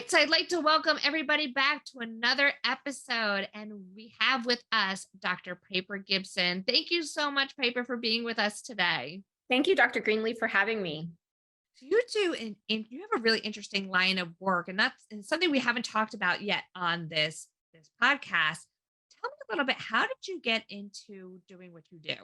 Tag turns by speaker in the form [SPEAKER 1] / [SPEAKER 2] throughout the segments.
[SPEAKER 1] right, so I'd like to welcome everybody back to another episode. And we have with us Dr. Piper Gibson. Thank you so much, Piper, for being with us today.
[SPEAKER 2] Thank you, Dr. Greenleaf, for having me.
[SPEAKER 1] So you do, and you have a really interesting line of work, and that's and something we haven't talked about yet on this podcast. Tell me a little bit. How did you get into doing what you do?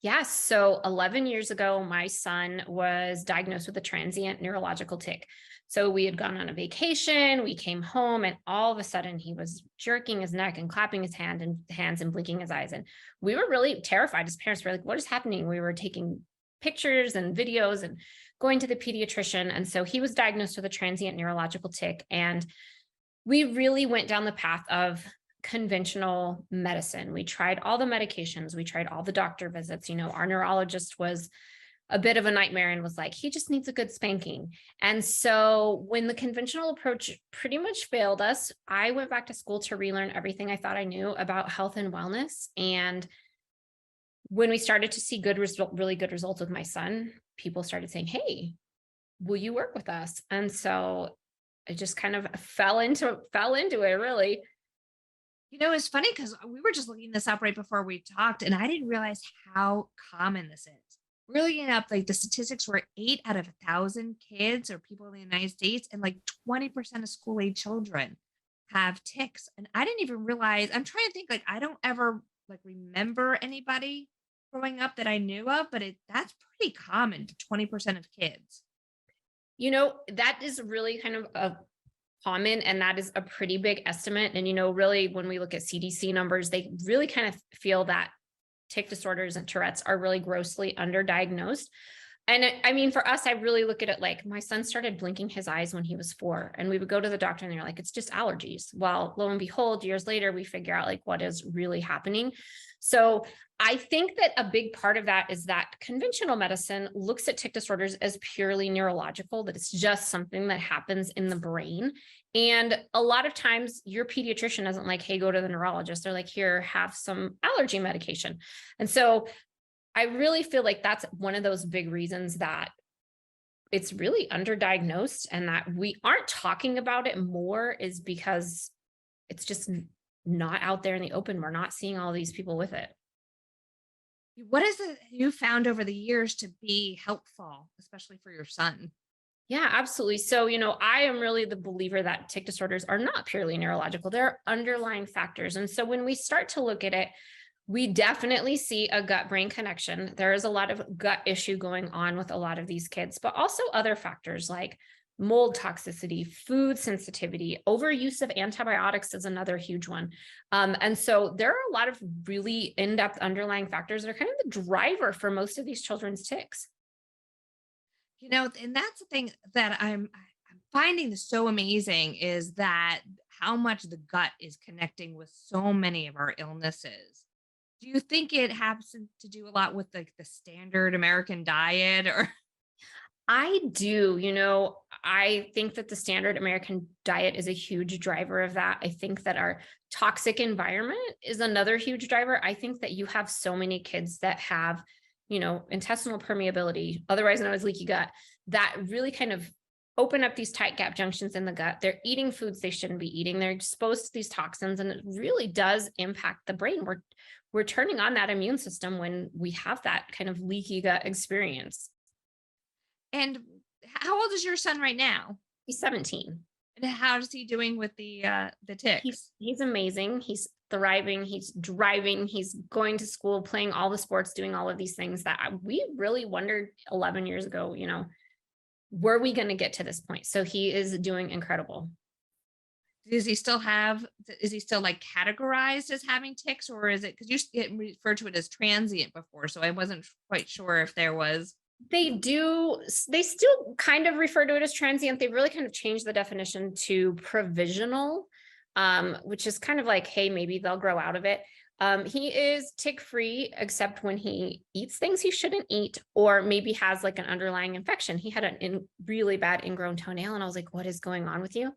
[SPEAKER 2] Yes. So 11 years ago, my son was diagnosed with a transient neurological tic. So we had gone on a vacation, we came home, and all of a sudden he was jerking his neck and clapping his hands and blinking his eyes. And we were really terrified as parents. We were like, what is happening? We were taking pictures and videos and going to the pediatrician. And so he was diagnosed with a transient neurological tic. And we really went down the path of conventional medicine. We tried all the medications, we tried all the doctor visits. Our neurologist was a bit of a nightmare and was like, he just needs a good spanking. And so when the conventional approach pretty much failed us, I went back to school to relearn everything I thought I knew about health and wellness. And when we started to see really good results with my son, people started saying, hey, will you work with us? And so I just kind of fell into it really.
[SPEAKER 1] It's funny because we were just looking this up right before we talked, and I didn't realize how common this is. We're looking up like the statistics were 8 out of 1,000 kids or people in the United States, and like 20% of school age children have tics. And I didn't even realize, I'm trying to think, like, I don't ever like remember anybody growing up that I knew of, but that's pretty common to 20% of kids.
[SPEAKER 2] That is really kind of a common, and that is a pretty big estimate. And, really, when we look at CDC numbers, they really kind of feel that tic disorders and Tourette's are really grossly underdiagnosed. And I mean, for us, I really look at it like my son started blinking his eyes when he was 4, and we would go to the doctor and they're like, it's just allergies. Well, lo and behold, years later, we figure out like what is really happening. So I think that a big part of that is that conventional medicine looks at tic disorders as purely neurological, that it's just something that happens in the brain. And a lot of times your pediatrician isn't like, hey, go to the neurologist. They're like, here, have some allergy medication. And so I really feel like that's one of those big reasons that it's really underdiagnosed, and that we aren't talking about it more is because it's just not out there in the open. We're not seeing all these people with it.
[SPEAKER 1] What is it you found over the years to be helpful, especially for your son?
[SPEAKER 2] Yeah, absolutely. So, I am really the believer that tic disorders are not purely neurological. There are underlying factors. And so when we start to look at it, we definitely see a gut-brain connection. There is a lot of gut issue going on with a lot of these kids, but also other factors like mold toxicity, food sensitivity, overuse of antibiotics is another huge one. And so there are a lot of really in-depth underlying factors that are kind of the driver for most of these children's tics.
[SPEAKER 1] And that's the thing that I'm finding so amazing is that how much the gut is connecting with so many of our illnesses. Do you think it has to do a lot with like the standard American diet or
[SPEAKER 2] I do, I think that the standard American diet is a huge driver of that. I think that our toxic environment is another huge driver. I think that you have so many kids that have, intestinal permeability, otherwise known as leaky gut, that really kind of open up these tight gap junctions in the gut. They're eating foods they shouldn't be eating. They're exposed to these toxins, and it really does impact the brain. We're turning on that immune system when we have that kind of leaky gut experience.
[SPEAKER 1] and how old is your son right now?
[SPEAKER 2] He's 17.
[SPEAKER 1] And how is he doing with the ticks?
[SPEAKER 2] He's amazing. He's thriving. He's driving. He's going to school, playing all the sports, doing all of these things that we really wondered 11 years ago, were we going to get to this point? So he is doing incredible.
[SPEAKER 1] Is he still like categorized as having ticks, or is it because referred to it as transient before? So I wasn't quite sure if there was.
[SPEAKER 2] They still kind of refer to it as transient. They really kind of changed the definition to provisional, which is kind of like, hey, maybe they'll grow out of it. He is tick-free, except when he eats things he shouldn't eat, or maybe has like an underlying infection. He had a really bad ingrown toenail, and I was like, what is going on with you?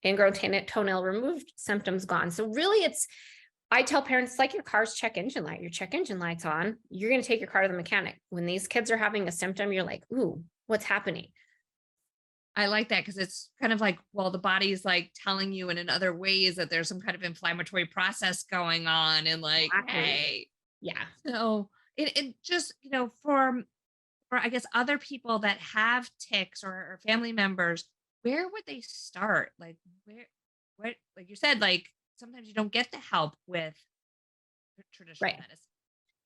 [SPEAKER 2] Ingrown toenail removed, symptoms gone. So really I tell parents, it's like your car's check engine light. Your check engine light's on. You're going to take your car to the mechanic. When these kids are having a symptom, you're like, ooh, what's happening?
[SPEAKER 1] I like that because it's kind of like, well, the body is like telling you in other ways that there's some kind of inflammatory process going on, and like,
[SPEAKER 2] Exactly.
[SPEAKER 1] hey,
[SPEAKER 2] Yeah.
[SPEAKER 1] so it just, for I guess other people that have ticks, or family members, where would they start? Like, where, what, like you said, like sometimes you don't get the help with traditional
[SPEAKER 2] Right.
[SPEAKER 1] medicine.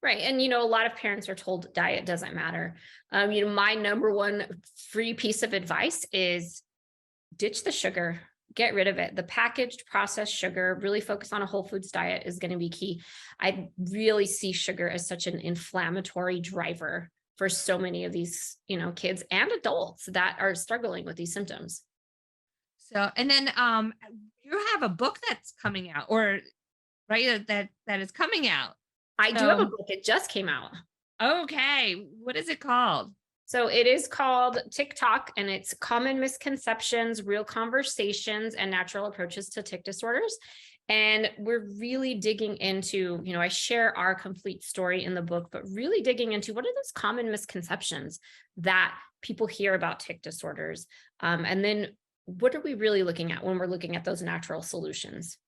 [SPEAKER 2] Right. And, a lot of parents are told diet doesn't matter. My number one free piece of advice is ditch the sugar, get rid of it. The packaged processed sugar, really focus on a whole foods diet is going to be key. I really see sugar as such an inflammatory driver for so many of these, kids and adults that are struggling with these symptoms.
[SPEAKER 1] So, and then you have a book that's coming out, or right, that is coming out.
[SPEAKER 2] I do have a
[SPEAKER 1] So,
[SPEAKER 2] book. It just came out.
[SPEAKER 1] okay, what is it called?
[SPEAKER 2] So it is called TikTok, and it's Common Misconceptions, Real Conversations, and Natural Approaches to Tick Disorders. And we're really digging into, I share our complete story in the book, but really digging into what are those common misconceptions that people hear about tick disorders. And then what are we really looking at when we're looking at those natural solutions?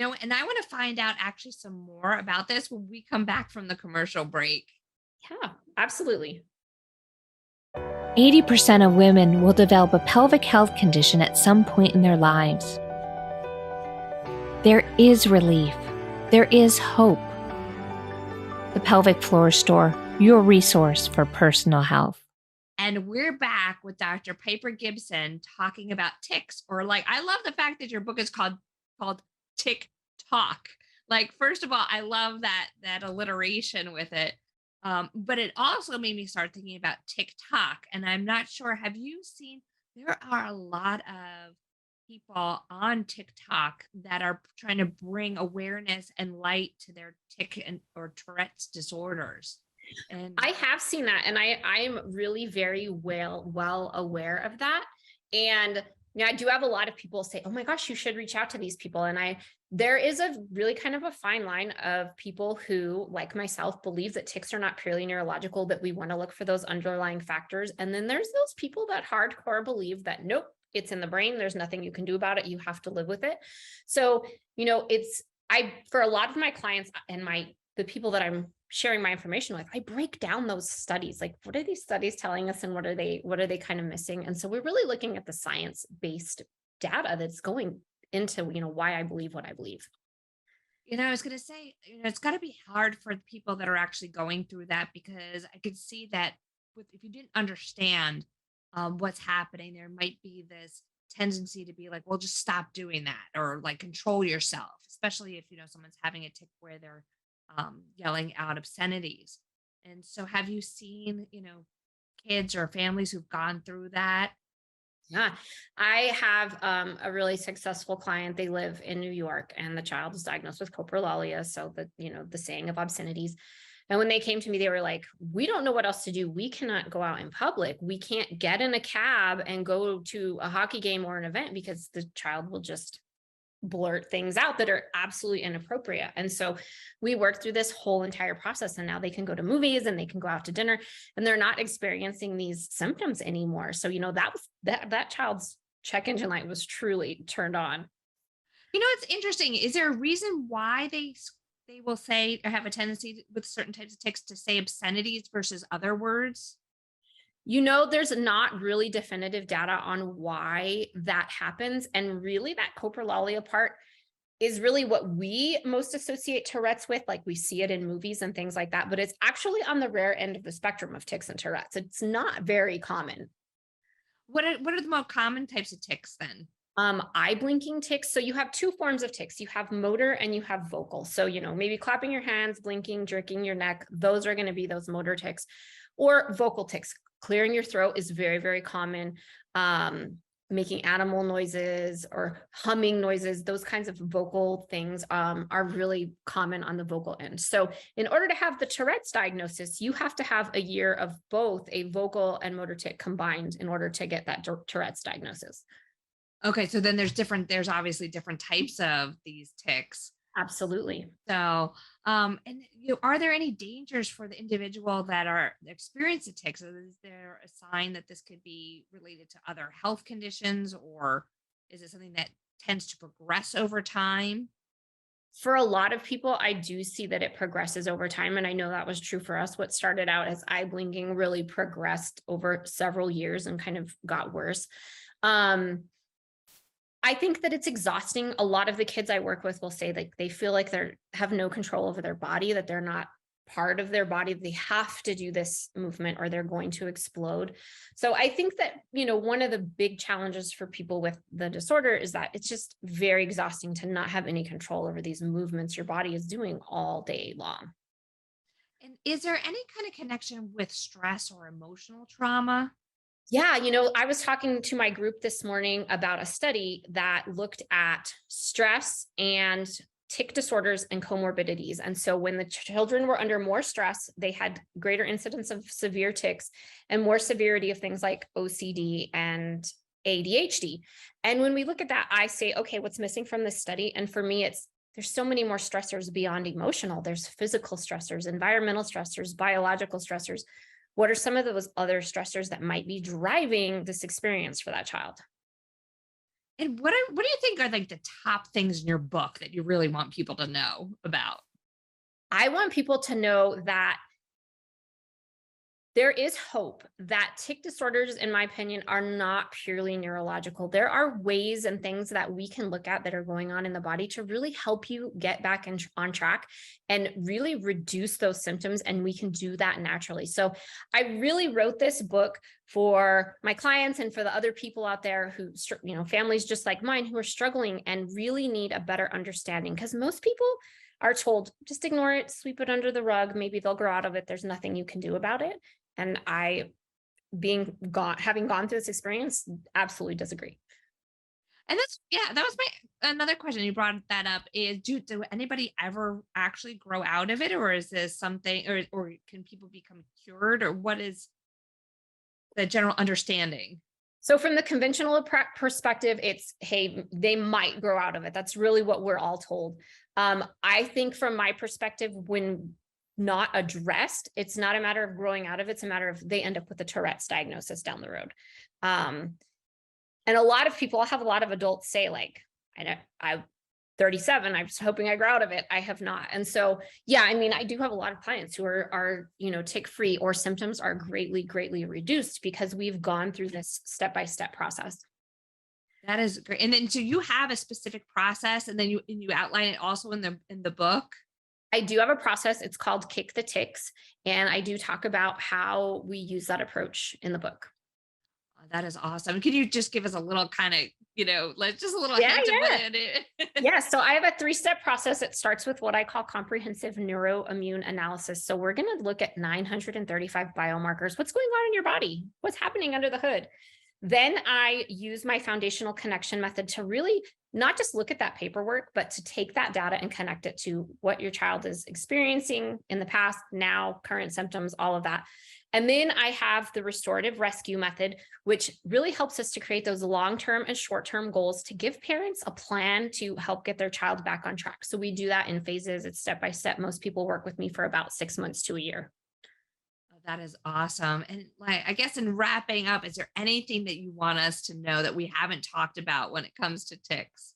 [SPEAKER 1] And I want to find out actually some more about this when we come back from the commercial break.
[SPEAKER 2] Yeah, absolutely.
[SPEAKER 3] 80% of women will develop a pelvic health condition at some point in their lives. There is relief. There is hope. The Pelvic Floor Store, your resource for personal health.
[SPEAKER 1] And we're back with Dr. Piper Gibson talking about ticks, or like, I love the fact that your book is called Tick Talk. Like, first of all, I love that alliteration with it. But it also made me start thinking about TikTok. And I'm not sure, have you seen, there are a lot of people on TikTok that are trying to bring awareness and light to their tick and or Tourette's disorders. And
[SPEAKER 2] I have seen that, and I'm really very well aware of that. And I do have a lot of people say, "Oh my gosh, you should reach out to these people." And there is a really kind of a fine line of people who, like myself, believe that ticks are not purely neurological, that we want to look for those underlying factors. And then there's those people that hardcore believe that nope, it's in the brain. There's nothing you can do about it. You have to live with it. So, for a lot of my clients and the people that I'm sharing my information with, I break down those studies. Like, what are these studies telling us, and what are they kind of missing? And so we're really looking at the science-based data that's going into, why I believe what I believe.
[SPEAKER 1] I was going to say, it's got to be hard for the people that are actually going through that, because I could see that if you didn't understand what's happening, there might be this tendency to be like, well, just stop doing that, or like control yourself, especially if, someone's having a tick where they're yelling out obscenities. And so, have you seen, kids or families who've gone through that?
[SPEAKER 2] Yeah, I have a really successful client. They live in New York, and the child is diagnosed with coprolalia, so the saying of obscenities. And when they came to me, they were like, "We don't know what else to do. We cannot go out in public. We can't get in a cab and go to a hockey game or an event because the child will just blurt things out that are absolutely inappropriate." And so we worked through this whole entire process, and now they can go to movies and they can go out to dinner, and they're not experiencing these symptoms anymore. So, that child's check engine light was truly turned on.
[SPEAKER 1] It's interesting. Is there a reason why they will say, or have a tendency with certain types of ticks to say obscenities versus other words?
[SPEAKER 2] There's not really definitive data on why that happens. And really, that coprolalia part is really what we most associate Tourette's with. Like, we see it in movies and things like that, but it's actually on the rare end of the spectrum of tics and Tourette's. It's not very common.
[SPEAKER 1] What are the most common types of ticks then?
[SPEAKER 2] Eye blinking tics. So you have two forms of tics. You have motor and you have vocal. So, maybe clapping your hands, blinking, jerking your neck. Those are going to be those motor tics. Or vocal tics. Clearing your throat is very, very common. Making animal noises or humming noises, those kinds of vocal things are really common on the vocal end. So in order to have the Tourette's diagnosis, you have to have a year of both a vocal and motor tic combined in order to get that Tourette's diagnosis.
[SPEAKER 1] Okay, so then there's obviously different types of these ticks.
[SPEAKER 2] Absolutely.
[SPEAKER 1] So, And are there any dangers for the individual that are experiencing ticks? Is there a sign that this could be related to other health conditions, or is it something that tends to progress over time?
[SPEAKER 2] For a lot of people, I do see that it progresses over time. And I know that was true for us. What started out as eye blinking really progressed over several years and kind of got worse. Um, I think that it's exhausting. A lot of the kids I work with will say like they feel like they have no control over their body, that they're not part of their body. They have to do this movement or they're going to explode. So I think that, one of the big challenges for people with the disorder is that it's just very exhausting to not have any control over these movements your body is doing all day long.
[SPEAKER 1] And is there any kind of connection with stress or emotional trauma?
[SPEAKER 2] Yeah, I was talking to my group this morning about a study that looked at stress and tic disorders and comorbidities. And so when the children were under more stress, they had greater incidence of severe tics and more severity of things like OCD and ADHD. And when we look at that, I say, okay, what's missing from this study? And for me, there's so many more stressors beyond emotional. There's physical stressors, environmental stressors, biological stressors. What are some of those other stressors that might be driving this experience for that child?
[SPEAKER 1] And what do you think are like the top things in your book that you really want people to know about?
[SPEAKER 2] I want people to know that there is hope, that tic disorders, in my opinion, are not purely neurological. There are ways and things that we can look at that are going on in the body to really help you get back on track and really reduce those symptoms. And we can do that naturally. So I really wrote this book for my clients and for the other people out there who, families just like mine who are struggling and really need a better understanding, because most people are told, just ignore it, sweep it under the rug. Maybe they'll grow out of it. There's nothing you can do about it. And having gone through this experience, absolutely disagree.
[SPEAKER 1] And that was my another question. You brought that up is do anybody ever actually grow out of it, or is this something, or can people become cured, or what is the general understanding?
[SPEAKER 2] So from the conventional perspective, it's, hey, they might grow out of it. That's really what we're all told. I think from my perspective, when not addressed, it's not a matter of growing out of it. It's a matter of they end up with a Tourette's diagnosis down the road. And a lot of people, I'll have a lot of adults say like, I'm 37, I was hoping I grow out of it. I have not. And so, yeah, I do have a lot of clients who are tick-free, or symptoms are greatly, greatly reduced because we've gone through this step-by-step process.
[SPEAKER 1] That is great. And then so you have a specific process, and then you outline it also in the book.
[SPEAKER 2] I do have a process. It's called Kick the Ticks. And I do talk about how we use that approach in the book.
[SPEAKER 1] Oh, that is awesome. Can you just give us a little kind of, just a little
[SPEAKER 2] Yeah,
[SPEAKER 1] hint of
[SPEAKER 2] yeah.
[SPEAKER 1] what it is?
[SPEAKER 2] Yeah. So I have a 3-step process. It starts with what I call comprehensive neuroimmune analysis. So we're going to look at 935 biomarkers. What's going on in your body? What's happening under the hood? Then I use my foundational connection method to really not just look at that paperwork, but to take that data and connect it to what your child is experiencing in the past, now, current symptoms, all of that. And then I have the restorative rescue method, which really helps us to create those long-term and short-term goals to give parents a plan to help get their child back on track. So we do that in phases. It's step-by-step. Most people work with me for about 6 months to a year.
[SPEAKER 1] That is awesome. And I guess in wrapping up, is there anything that you want us to know that we haven't talked about when it comes to ticks?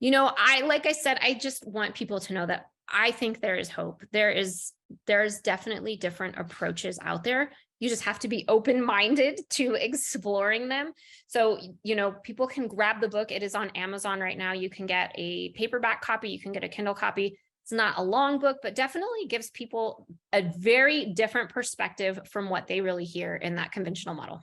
[SPEAKER 2] Like I said, I just want people to know that I think there is hope. There's definitely different approaches out there. You just have to be open-minded to exploring them. So, people can grab the book. It is on Amazon right now. You can get a paperback copy. You can get a Kindle copy. It's not a long book, but definitely gives people a very different perspective from what they really hear in that conventional model.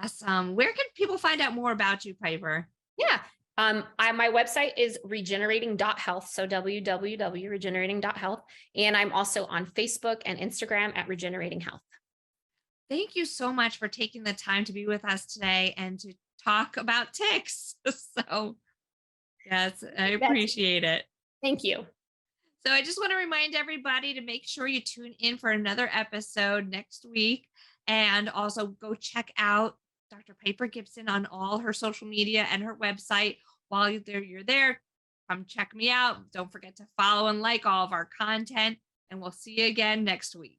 [SPEAKER 1] Awesome. Where can people find out more about you, Piper?
[SPEAKER 2] Yeah. My website is regenerating.health. So www.regenerating.health. And I'm also on Facebook and Instagram at Regenerating Health.
[SPEAKER 1] Thank you so much for taking the time to be with us today and to talk about ticks. So, yes, I appreciate it.
[SPEAKER 2] Thank you.
[SPEAKER 1] So I just want to remind everybody to make sure you tune in for another episode next week, and also go check out Dr. Piper Gibson on all her social media and her website. While you're there, come check me out. Don't forget to follow and like all of our content, and we'll see you again next week.